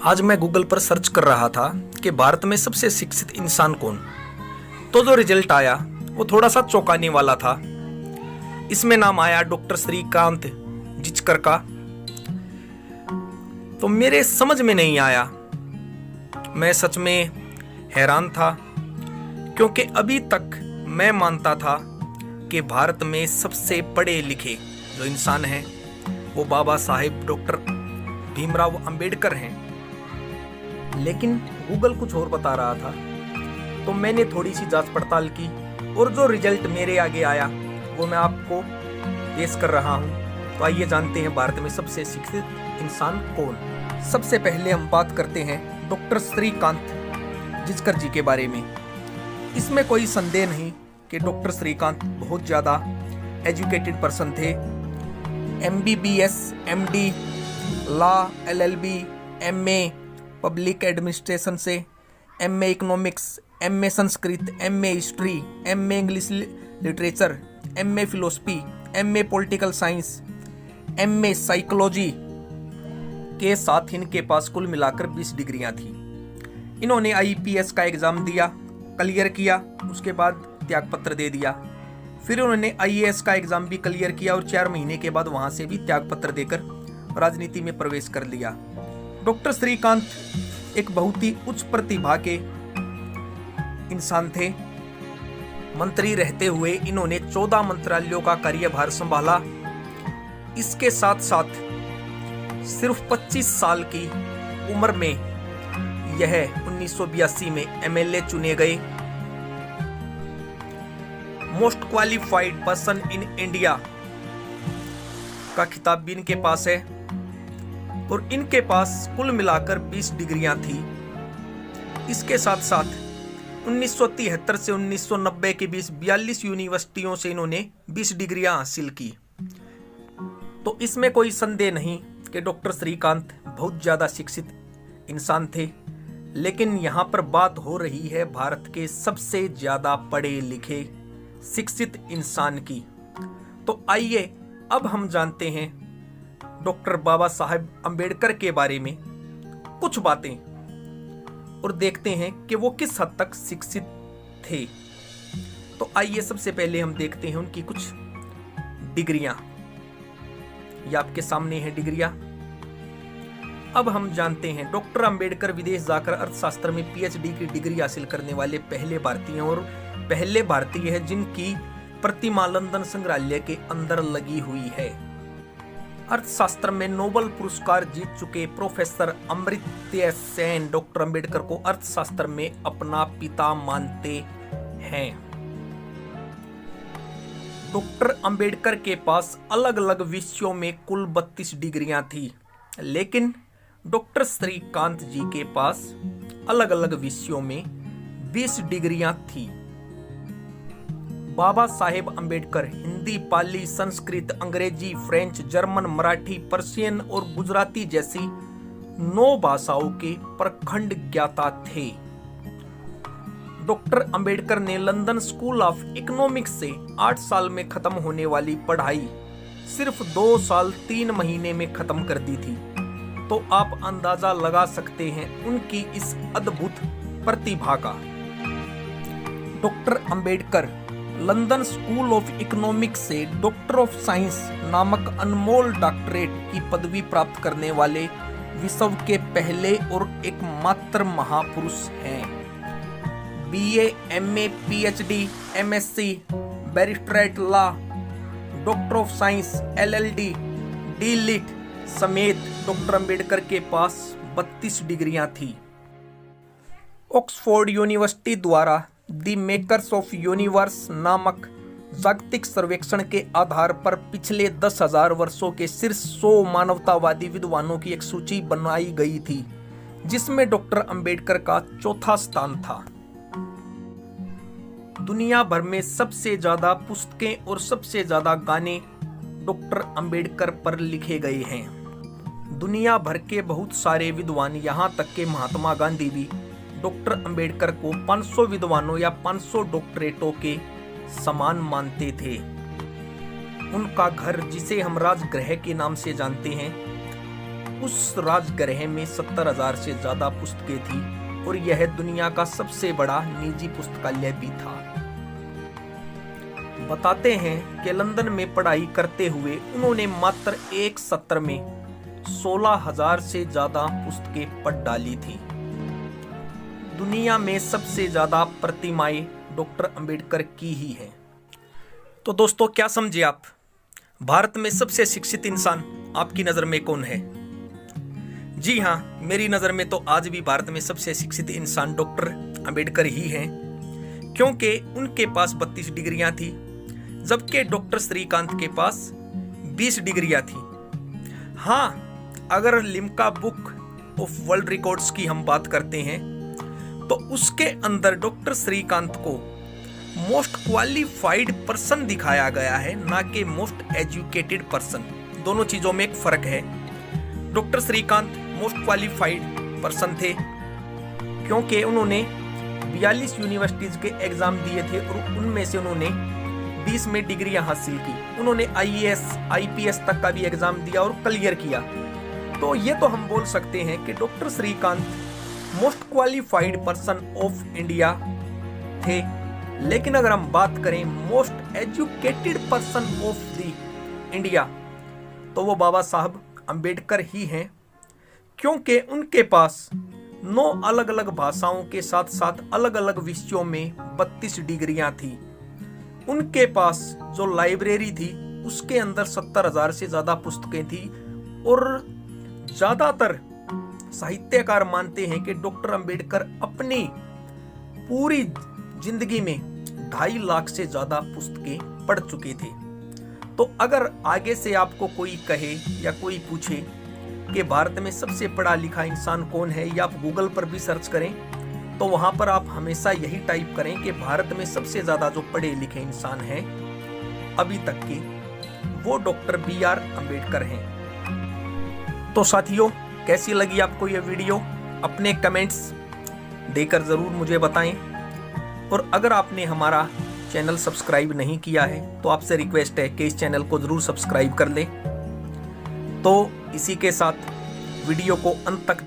आज मैं गूगल पर सर्च कर रहा था कि भारत में सबसे शिक्षित इंसान कौन। तो जो रिजल्ट आया वो थोड़ा सा चौंकाने वाला था। इसमें नाम आया डॉक्टर श्रीकांत जिचकर का। तो मेरे समझ में नहीं आया, मैं सच में हैरान था, क्योंकि अभी तक मैं मानता था कि भारत में सबसे पढ़े लिखे जो इंसान हैं वो बाबा साहेब डॉक्टर भीमराव अंबेडकर हैं। लेकिन गूगल कुछ और बता रहा था, तो मैंने थोड़ी सी जांच पड़ताल की और जो रिजल्ट मेरे आगे आया वो मैं आपको पेश कर रहा हूं। तो आइए जानते हैं भारत में सबसे शिक्षित इंसान कौन। सबसे पहले हम बात करते हैं डॉक्टर श्रीकांत जिचकर जी के बारे में। इसमें कोई संदेह नहीं कि डॉक्टर श्रीकांत बहुत ज़्यादा एजुकेटेड पर्सन थे। MBBS, MD, law, LLB, MA public administration से, MA economics, MA Sanskrit, MA history, MA English literature, MA philosophy, MA political science, MA psychology के साथ इनके पास कुल मिलाकर 20 डिग्रियां थी। इन्होंने IPS का एग्ज़ाम दिया, क्लियर किया, उसके बाद त्यागपत्र दे दिया। फिर उन्होंने IAS का एग्ज़ाम भी क्लियर किया और 4 महीने के बाद वहाँ से भी त्यागपत्र देकर राजनीति में प्रवेश कर लिया। डॉक्टर श्रीकांत एक बहुत ही उच्च प्रतिभा के इंसान थे। मंत्री रहते हुए इन्होंने 14 मंत्रालयों का कार्यभार संभाला। इसके साथ साथ सिर्फ 25 साल की उम्र में यह 1982 में MLA चुने गए। Most qualified person in India का खिताब भी इनके पास है और इनके पास कुल मिलाकर 20 डिग्रियां थी। इसके साथ साथ 1973 से 1990 के बीच 42 यूनिवर्सिटियों से इन्होंने 20 डिग्रियां हासिल की। तो इसमें कोई संदेह नहीं कि डॉक्टर श्रीकांत बहुत ज़्यादा शिक्षित इंसान थे। लेकिन यहाँ पर बात हो रही है भारत के सबसे ज़्यादा पढ़े लिखे शिक्षित इंसान की। तो आइए अब हम जानते हैं डॉक्टर बाबा साहेब अंबेडकर के बारे में कुछ बातें और देखते हैं कि वो किस हद तक शिक्षित थे। तो आइए सबसे पहले हम देखते हैं उनकी कुछ डिग्रियां। ये आपके सामने है डिग्रियां। अब हम जानते हैं डॉक्टर अंबेडकर विदेश जाकर अर्थशास्त्र में PhD की डिग्री हासिल करने वाले पहले भारतीय और पहले भारतीय है जिनकी प्रतिमा लंदन संग्रहालय के अंदर लगी हुई है। अर्थशास्त्र में नोबेल पुरस्कार जीत चुके प्रोफेसर अमर्त्य सेन डॉक्टर अंबेडकर को अर्थशास्त्र में अपना पिता मानते हैं। डॉक्टर अंबेडकर के पास अलग अलग विषयों में कुल 32 डिग्रियां थी, लेकिन डॉक्टर श्रीकांत जी के पास अलग अलग विषयों में 20 डिग्रियां थी। बाबा साहेब अंबेडकर हिंदी, पाली, संस्कृत, अंग्रेजी, फ्रेंच, जर्मन, मराठी, पर्शियन और गुजराती जैसी 9 भाषाओं के प्रखंड ज्ञाता थे। डॉक्टर अंबेडकर ने लंदन स्कूल ऑफ इकोनॉमिक्स से 8 साल में खत्म होने वाली पढ़ाई सिर्फ 2 साल 3 महीने में खत्म कर दी थी। तो आप अंदाजा लगा सकते हैं उनकी इस अद्भुत प्रतिभा का। Doctor Ambedkar London school of economics से डॉक्टर ऑफ साइंस नामक अनमोल डॉक्टरेट की पदवी प्राप्त करने वाले विश्व के पहले और एकमात्र महापुरुष हैं। BA, MA, PhD, MSc, barrister at law, doctor of science, LLD, D.Litt समेत डॉक्टर अंबेडकर के पास 32 डिग्रियां थी। ऑक्सफोर्ड यूनिवर्सिटी द्वारा द मेकर्स ऑफ यूनिवर्स नामक जागतिक सर्वेक्षण के आधार पर पिछले 10,000 वर्षों के शीर्ष 100 मानवतावादी विद्वानों की एक सूची बनाई गई थी, जिसमें डॉक्टर अंबेडकर का चौथा स्थान था। दुनिया भर में सबसे ज्यादा पुस्तकें और सबसे ज्यादा गाने डॉक्टर अंबेडकर पर लिखे गए हैं। दुनिया भर के बहुत सारे विद्वान, यहाँ तक के महात्मा गांधी भी डॉक्टर अंबेडकर को 500 विद्वानों या 500 डॉक्टरेटों के समान मानते थे। उनका घर, जिसे हम राजगृह के नाम से जानते हैं, उस राजगृह में 70,000 से ज्यादा पुस्तकें थी और यह दुनिया का सबसे बड़ा निजी पुस्तकालय भी था। बताते हैं कि लंदन में पढ़ाई करते हुए उन्होंने मात्र एक सत्र में 16,000 से ज्यादा पुस्तकें पढ़ डाली थी। दुनिया में सबसे ज्यादा प्रतिमाएं डॉक्टर अंबेडकर की ही हैं। तो दोस्तों, क्या समझे आप? भारत में सबसे शिक्षित इंसान आपकी नजर में कौन है? जी हाँ, मेरी नजर में तो आज भी भारत में सबसे शिक्षित इंसान डॉक्टर अंबेडकर ही हैं, क्योंकि उनके पास 32 डिग्रियां थी, जबकि डॉक्टर श्रीकांत के पास 20 डिग्रियां थी। हाँ, अगर Limca book of world records की हम बात करते हैं तो उसके अंदर डॉक्टर श्रीकांत को मोस्ट क्वालिफाइड पर्सन दिखाया गया है, ना कि मोस्ट एजुकेटेड पर्सन। दोनों चीजों में एक फर्क है। Doctor Shrikant most qualified person थे क्योंकि उन्होंने 42 यूनिवर्सिटीज के एग्जाम दिए थे और उनमें से उन्होंने 20 में डिग्रियां हासिल की। उन्होंने IAS, IPS तक का भी एग्जाम दिया और क्लियर किया। तो ये तो हम बोल सकते हैं कि doctor Shrikant most qualified person of India थे। लेकिन अगर हम बात करें most educated person of the India, तो वो बाबा साहब अंबेडकर ही हैं, क्योंकि उनके पास 9 अलग अलग भाषाओं के साथ साथ अलग अलग विषयों में 32 डिग्रियां थी। उनके पास जो लाइब्रेरी थी उसके अंदर 70,000 से ज्यादा पुस्तकें थी और ज्यादातर साहित्यकार मानते हैं कि डॉक्टर अंबेडकर अपनी पूरी जिंदगी में 2.5 लाख से ज्यादा पुस्तकें पढ़ चुके थे। तो अगर आगे से आपको कोई कहे या कोई पूछे कि भारत में सबसे पढ़ा लिखा इंसान कौन है, या आप गूगल पर भी सर्च करें, तो वहां पर आप हमेशा यही टाइप करें कि भारत में सबसे ज्यादा जो पढ़े लिखे इंसान हैं अभी तक के, वो डॉक्टर BR अंबेडकर हैं। तो साथियों, कैसी लगी आपको ये वीडियो? अपने कमेंट्स देकर जरूर मुझे बताएं। और अगर आपने हमारा चैनल सब्सक्राइब नहीं किया है तो आपसे रिक्वेस्ट है कि इस चैनल को जरूर सब्सक्राइब कर लें। तो इसी के साथ वीडियो को अंत तक